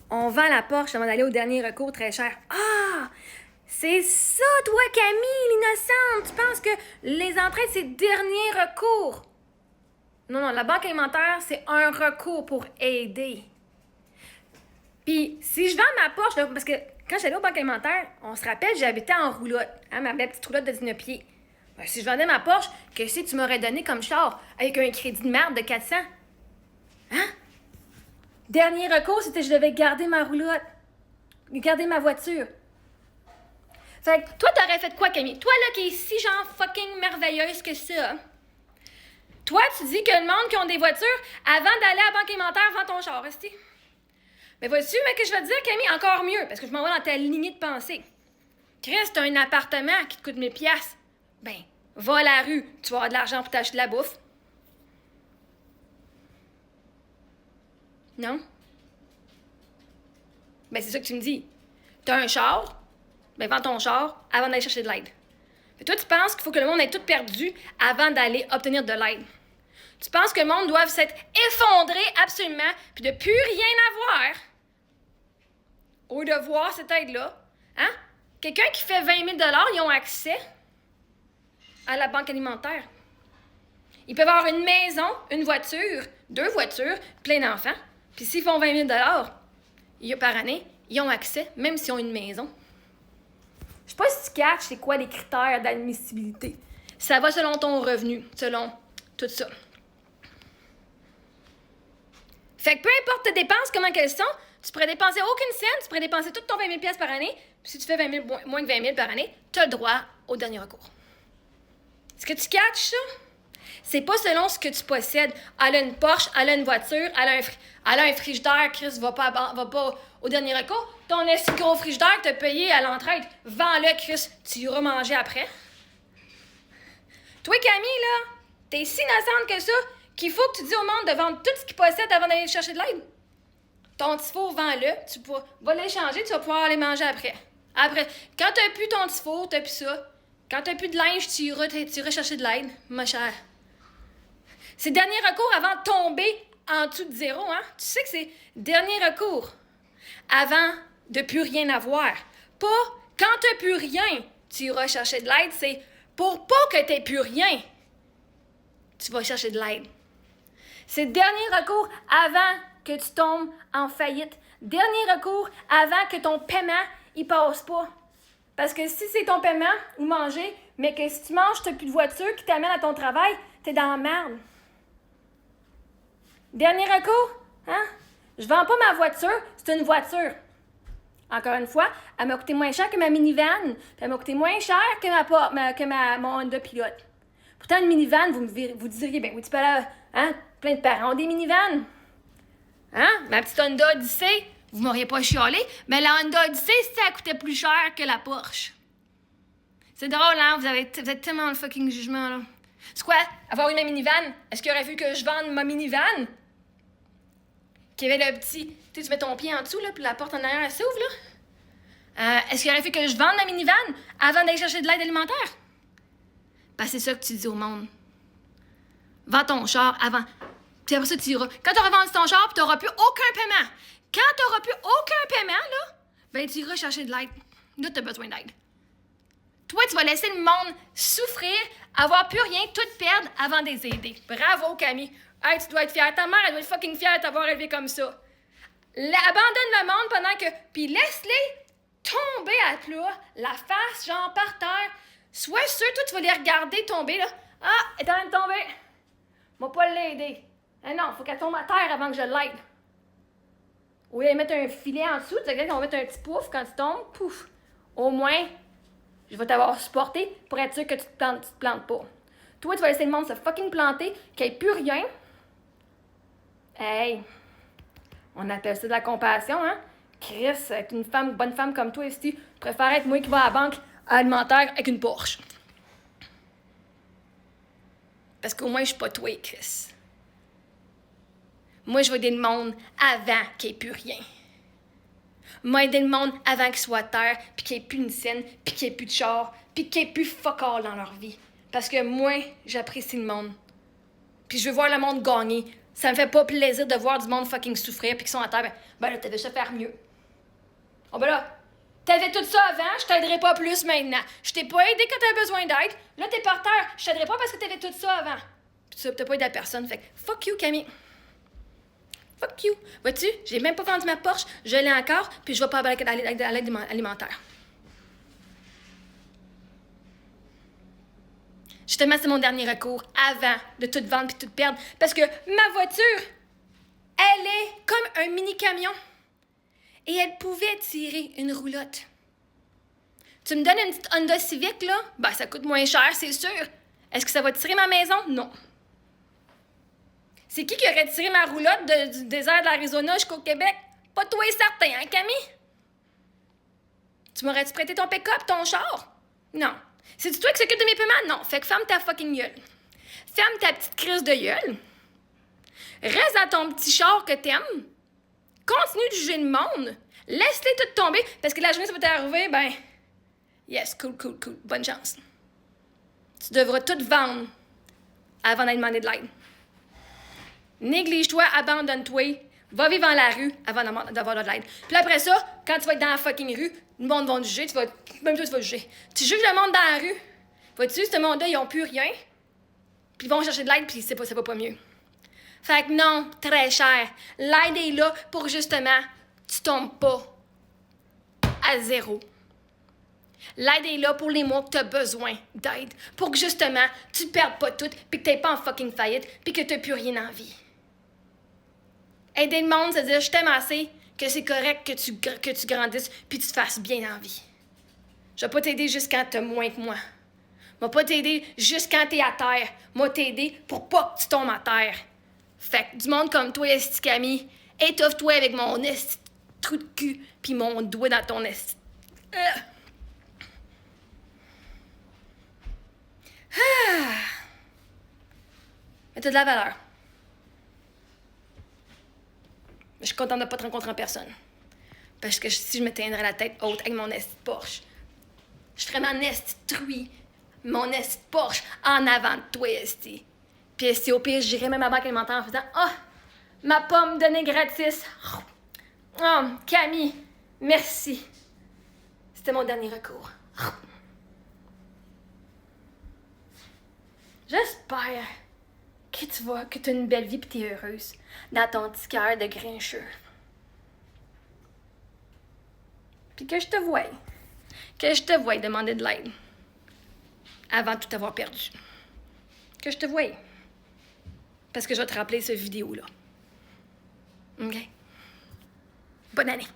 On vend la Porsche avant d'aller au dernier recours très cher. Ah! C'est ça, toi, Camille, l'innocente! Tu penses que les entraides, c'est dernier recours? Non, non, la banque alimentaire, c'est un recours pour aider. Puis, si je vends ma Porsche, là, parce que quand j'allais aux banques alimentaires, on se rappelle, j'habitais en roulotte, hein, ma belle petite roulotte de 19 pieds. Ben, si je vendais ma Porsche, qu'est-ce que tu m'aurais donné comme char avec un crédit de merde de 400? Hein? Dernier recours, c'était que je devais garder ma roulotte, garder ma voiture. Fait que toi, t'aurais fait quoi, Camille? Toi, là, qui est si genre fucking merveilleuse que ça. Toi, tu dis que le monde qui ont des voitures, avant d'aller à la banque alimentaire, vend ton char, restez. Mais vois-tu, mais que je vais te dire, Camille, encore mieux, parce que je m'en vais dans ta lignée de pensée. Chris, t'as un appartement qui te coûte 1000 piastres. Ben, va à la rue, tu vas avoir de l'argent pour t'acheter de la bouffe. Non? Ben, c'est ça que tu me dis. T'as un char, ben, vends ton char avant d'aller chercher de l'aide. Mais toi, tu penses qu'il faut que le monde ait tout perdu avant d'aller obtenir de l'aide. Tu penses que le monde doit s'être effondré absolument, puis de plus rien avoir, au lieu de voir cette aide-là. Hein? Quelqu'un qui fait 20 000 ils ont accès à la banque alimentaire. Ils peuvent avoir une maison, une voiture, 2 voitures, plein d'enfants. Puis s'ils font 20 000 par année, ils ont accès, même s'ils ont une maison. Je sais pas si tu catches c'est quoi les critères d'admissibilité. Ça va selon ton revenu, selon tout ça. Fait que peu importe tes dépenses, comment qu'elles sont, tu pourrais dépenser aucune scène, tu pourrais dépenser tout ton 20 000 par année, puis si tu fais 20 000, moins que 20 000 par année, tu as le droit au dernier recours. Est-ce que tu catches ça? C'est pas selon ce que tu possèdes. Elle a une Porsche, elle a une voiture, elle a un frigidaire, Chris va pas au dernier recours. Ton si gros frigidaire que t'as payé à l'entraide, vends-le, Chris, tu iras manger après. Toi, Camille, là, t'es si innocente que ça qu'il faut que tu dis au monde de vendre tout ce qu'il possède avant d'aller chercher de l'aide. Ton petit four, vends-le, tu vas l'échanger, tu vas pouvoir aller manger après. Après, quand t'as plus ton petit four, t'as plus ça. Quand t'as plus de linge, tu iras chercher de l'aide, ma chère. C'est dernier recours avant de tomber en dessous de zéro, hein? Tu sais que c'est dernier recours avant de plus rien avoir. Pas quand t'as plus rien, tu iras chercher de l'aide, c'est pour pas que t'aies plus rien, tu vas chercher de l'aide. C'est dernier recours avant que tu tombes en faillite. Dernier recours avant que ton paiement, il passe pas. Parce que si c'est ton paiement ou manger, mais que si tu manges, t'as plus de voiture qui t'amène à ton travail, t'es dans la merde. Dernier recours, hein? Je vends pas ma voiture, c'est une voiture. Encore une fois, elle m'a coûté moins cher que ma minivan, puis elle m'a coûté moins cher que mon Honda Pilote. Pourtant, une minivan, vous diriez, ben oui, tu peux aller, hein? Plein de parents ont des minivans. Hein? Ma petite Honda Odyssey, vous m'auriez pas chialé, mais la Honda Odyssey, ça coûtait plus cher que la Porsche. C'est drôle, hein? Vous êtes tellement le fucking jugement, là. C'est quoi? Avoir une minivan? Est-ce qu'il aurait vu que je vende ma minivan? Qu'il y avait le petit... Tu mets ton pied en dessous, là, puis la porte en arrière, elle s'ouvre, là. Est-ce qu'il aurait fait que je vende ma minivan avant d'aller chercher de l'aide alimentaire? Ben, c'est ça que tu dis au monde. Vends ton char avant. Puis après ça, tu iras. Quand tu auras vendu ton char, tu n'auras plus aucun paiement. Quand tu n'auras plus aucun paiement, là, ben, tu iras chercher de l'aide. Là, tu as besoin d'aide. Toi, tu vas laisser le monde souffrir, avoir plus rien, tout perdre avant de les aider. Bravo, Camille. Hey, tu dois être fière. Ta mère, elle doit être fucking fière de t'avoir élevé comme ça. Abandonne le monde pendant que... Puis laisse-les tomber à plat, la face, genre, par terre. Sois sûr, toi, tu vas les regarder tomber, là. Ah, elle est en train de tomber. Moi, pas l'aider. Ah non, faut qu'elle tombe à terre avant que je l'aide. Ou elle mettre un filet en dessous, tu sais qu'on va mettre un petit pouf quand tu tombes, pouf. Au moins, je vais t'avoir supporté pour être sûr que tu te plantes pas. Toi, tu vas laisser le monde se fucking planter, qu'il n'y ait plus rien. Hey, on appelle ça de la compassion, hein? Chris, avec une bonne femme comme toi, ici, tu préfères être moi qui va à la banque alimentaire avec une Porsche. Parce qu'au moins, je suis pas toi, Chris. Moi, je vais aider le monde avant qu'il n'y ait plus rien. Moi, aider le monde avant qu'il soit à terre, puis qu'il n'y ait plus une scène, puis qu'il n'y ait plus de char, puis qu'il n'y ait plus fuck all dans leur vie. Parce que moi, j'apprécie le monde. Puis je veux voir le monde gagner Ça me fait pas plaisir de voir du monde fucking souffrir puis qu'ils sont à terre. Ben là, t'avais ça faire mieux. Oh ben là, t'avais tout ça avant, je t'aiderai pas plus maintenant. Je t'ai pas aidé quand t'avais besoin d'aide. Là, t'es par terre, je t'aiderai pas parce que t'avais tout ça avant. Puis ça, t'as pas aidé à personne. Fait que fuck you, Camille. Fuck you. Vois-tu, j'ai même pas vendu ma Porsche, je l'ai encore, puis je vais pas avoir à l'aide alimentaire. Justement, c'est mon dernier recours avant de tout vendre puis tout perdre. Parce que ma voiture, elle est comme un mini-camion. Et elle pouvait tirer une roulotte. Tu me donnes une petite Honda Civic, là? Ben, ça coûte moins cher, c'est sûr. Est-ce que ça va tirer ma maison? Non. C'est qui aurait tiré ma roulotte du désert de l'Arizona jusqu'au Québec? Pas toi et certain, hein, Camille? Tu m'aurais-tu prêté ton pick-up, ton char? Non. C'est-tu toi qui s'occupe de mes paiements? Non. Fait que ferme ta fucking gueule. Ferme ta petite crise de gueule. Reste dans ton petit char que t'aimes. Continue de juger le monde. Laisse-les tout tomber, parce que la journée, ça va t'arriver, ben... Yes, cool. Bonne chance. Tu devras tout vendre avant d'aller demander de l'aide. Néglige-toi, abandonne-toi, va vivre dans la rue avant d'avoir de l'aide. Puis après ça, quand tu vas être dans la fucking rue, le monde va te juger, même toi, tu vas juger. Tu juges le monde dans la rue. Vois-tu, ce monde-là, ils ont plus rien. Puis ils vont chercher de l'aide, puis ça va pas mieux. Fait que non, très cher. L'aide est là pour justement, tu tombes pas à zéro. L'aide est là pour les mois que tu as besoin d'aide. Pour que justement, tu ne perdes pas tout, puis que tu n'es pas en fucking faillite, puis que tu n'as plus rien en vie. Aider le monde, c'est dire je t'aime assez, que c'est correct que tu grandisses, puis tu te fasses bien en vie. Je vais pas t'aider juste quand tu as moins que moi. Je vais pas t'aider juste quand tu es à terre. Moi, t'aider pour pas que tu tombes à terre. Fait que du monde comme toi, esti Camille, étouffe-toi avec mon esti trou de cul, puis mon doigt dans ton esti. Mais t'as de la valeur. Je suis contente de ne pas te rencontrer en personne. Parce que si je me tiendrais la tête haute avec mon esti Porsche, je ferais mon esti truie, mon esti Porsche en avant de toi, esti. Puis esti, au pire, j'irais même à la banque alimentaire en faisant « Ah, ma pomme donnée gratis. Oh, Camille, merci. C'était mon dernier recours. » J'espère que tu as une belle vie et t'es heureuse dans ton petit cœur de grincheux. Puis que je te voie demander de l'aide avant de tout avoir perdu. Que je te voie. Parce que je vais te rappeler cette vidéo-là. OK? Bonne année.